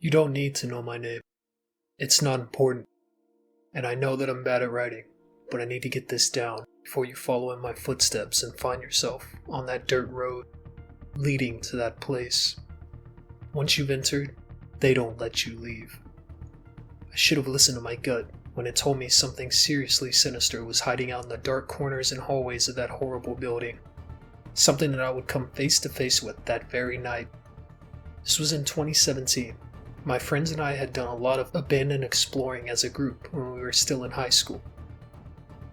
You don't need to know my name. It's not important. And I know that I'm bad at writing, but I need to get this down before you follow in my footsteps and find yourself on that dirt road leading to that place. Once you've entered, they don't let you leave. I should have listened to my gut when it told me something seriously sinister was hiding out in the dark corners and hallways of that horrible building. Something that I would come face to face with that very night. This was in 2017. My friends and I had done a lot of abandoned exploring as a group when we were still in high school.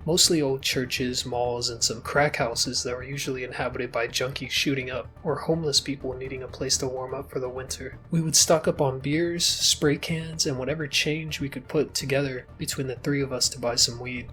Mostly old churches, malls, and some crack houses that were usually inhabited by junkies shooting up, or homeless people needing a place to warm up for the winter. We would stock up on beers, spray cans, and whatever change we could put together between the three of us to buy some weed.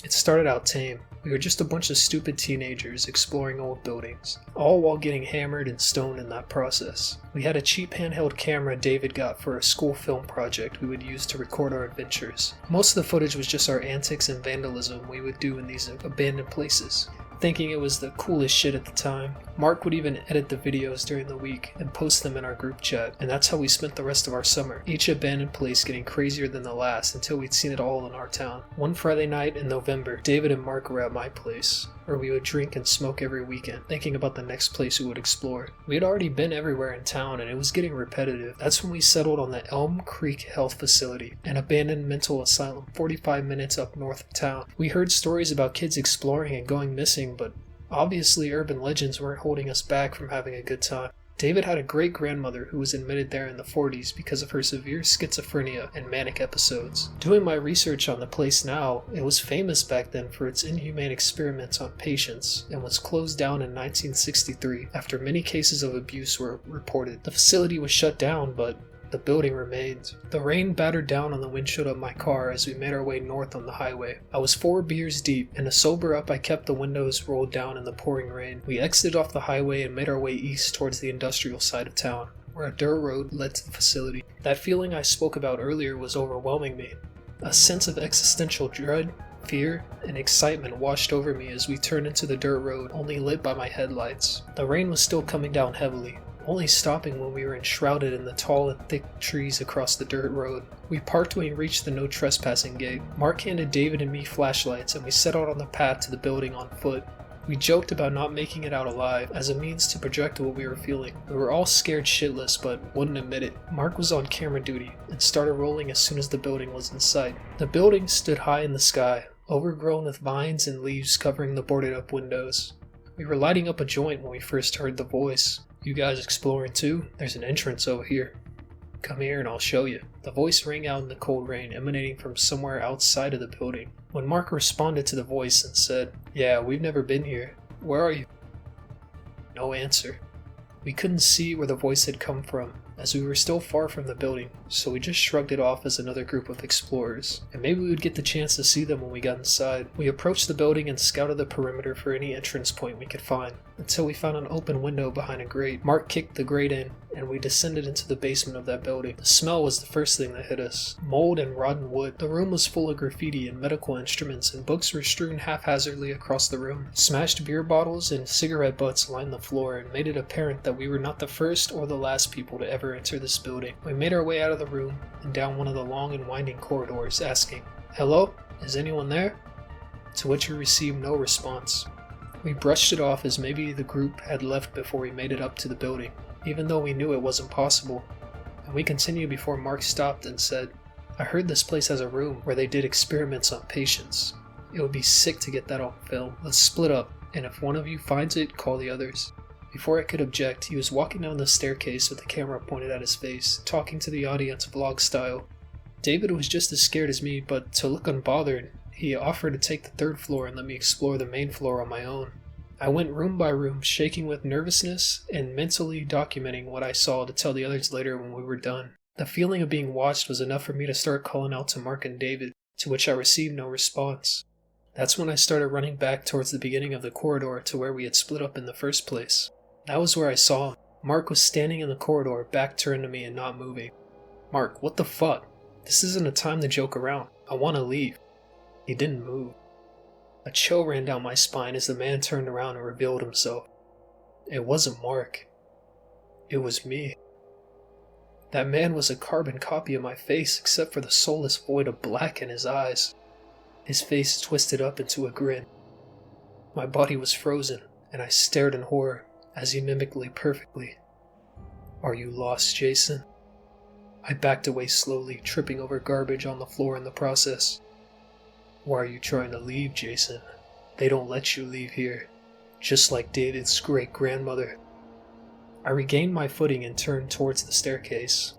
It started out tame. We were just a bunch of stupid teenagers exploring old buildings, all while getting hammered and stoned in that process. We had a cheap handheld camera David got for a school film project we would use to record our adventures. Most of the footage was just our antics and vandalism we would do in these abandoned places, thinking it was the coolest shit at the time. Mark would even edit the videos during the week and post them in our group chat, and that's how we spent the rest of our summer, each abandoned place getting crazier than the last until we'd seen it all in our town. One Friday night in November, David and Mark were at my place, where we would drink and smoke every weekend, thinking about the next place we would explore. We had already been everywhere in town and it was getting repetitive. That's when we settled on the Elm Creek Health Facility, an abandoned mental asylum 45 minutes up north of town. We heard stories about kids exploring and going missing, but obviously urban legends weren't holding us back from having a good time. David had a great-grandmother who was admitted there in the 40s because of her severe schizophrenia and manic episodes. Doing my research on the place now, it was famous back then for its inhumane experiments on patients and was closed down in 1963 after many cases of abuse were reported. The facility was shut down, but the building remained. The rain battered down on the windshield of my car as we made our way north on the highway. I was 4 beers deep, and to sober up I kept the windows rolled down in the pouring rain. We exited off the highway and made our way east towards the industrial side of town, where a dirt road led to the facility. That feeling I spoke about earlier was overwhelming me. A sense of existential dread, fear, and excitement washed over me as we turned into the dirt road, only lit by my headlights. The rain was still coming down heavily, only stopping when we were enshrouded in the tall and thick trees across the dirt road. We parked when we reached the no trespassing gate. Mark handed David and me flashlights and we set out on the path to the building on foot. We joked about not making it out alive as a means to project what we were feeling. We were all scared shitless but wouldn't admit it. Mark was on camera duty and started rolling as soon as the building was in sight. The building stood high in the sky, overgrown with vines and leaves covering the boarded up windows. We were lighting up a joint when we first heard the voice. "You guys exploring too? There's an entrance over here. Come here and I'll show you." The voice rang out in the cold rain emanating from somewhere outside of the building. When Mark responded to the voice and said, "Yeah, we've never been here. Where are you?" No answer. We couldn't see where the voice had come from, as we were still far from the building, so we just shrugged it off as another group of explorers, and maybe we would get the chance to see them when we got inside. We approached the building and scouted the perimeter for any entrance point we could find, until we found an open window behind a grate. Mark kicked the grate in, and we descended into the basement of that building. The smell was the first thing that hit us. Mold and rotten wood. The room was full of graffiti and medical instruments, and books were strewn haphazardly across the room. Smashed beer bottles and cigarette butts lined the floor and made it apparent that we were not the first or the last people to ever enter this building. We made our way out of the room and down one of the long and winding corridors, asking, "Hello? Is anyone there?" To which we received no response. We brushed it off as maybe the group had left before we made it up to the building, even though we knew it wasn't possible. And we continued before Mark stopped and said, "I heard this place has a room where they did experiments on patients. It would be sick to get that on film. Let's split up, and if one of you finds it, call the others." Before I could object, he was walking down the staircase with the camera pointed at his face, talking to the audience vlog style. David was just as scared as me, but to look unbothered, he offered to take the 3rd floor and let me explore the main floor on my own. I went room by room, shaking with nervousness and mentally documenting what I saw to tell the others later when we were done. The feeling of being watched was enough for me to start calling out to Mark and David, to which I received no response. That's when I started running back towards the beginning of the corridor to where we had split up in the first place. That was where I saw him. Mark was standing in the corridor, back turned to me and not moving. "Mark, what the fuck? This isn't a time to joke around. I want to leave." He didn't move. A chill ran down my spine as the man turned around and revealed himself. It wasn't Mark. It was me. That man was a carbon copy of my face except for the soulless void of black in his eyes. His face twisted up into a grin. My body was frozen, and I stared in horror as he mimicked me perfectly. "Are you lost, Jason?" I backed away slowly, tripping over garbage on the floor in the process. "Why are you trying to leave, Jason? They don't let you leave here, just like David's great-grandmother." I regained my footing and turned towards the staircase.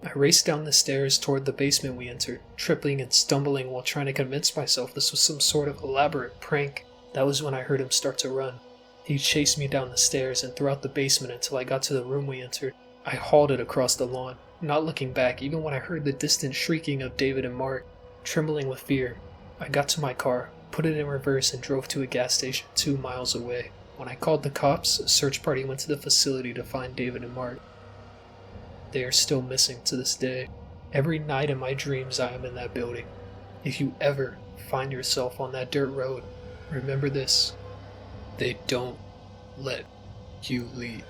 I raced down the stairs toward the basement we entered, tripping and stumbling while trying to convince myself this was some sort of elaborate prank. That was when I heard him start to run. He chased me down the stairs and throughout the basement until I got to the room we entered. I halted across the lawn, not looking back even when I heard the distant shrieking of David and Mark. Trembling with fear, I got to my car, put it in reverse, and drove to a gas station 2 miles away. When I called the cops, a search party went to the facility to find David and Mark. They are still missing to this day. Every night in my dreams I am in that building. If you ever find yourself on that dirt road, remember this: they don't let you leave.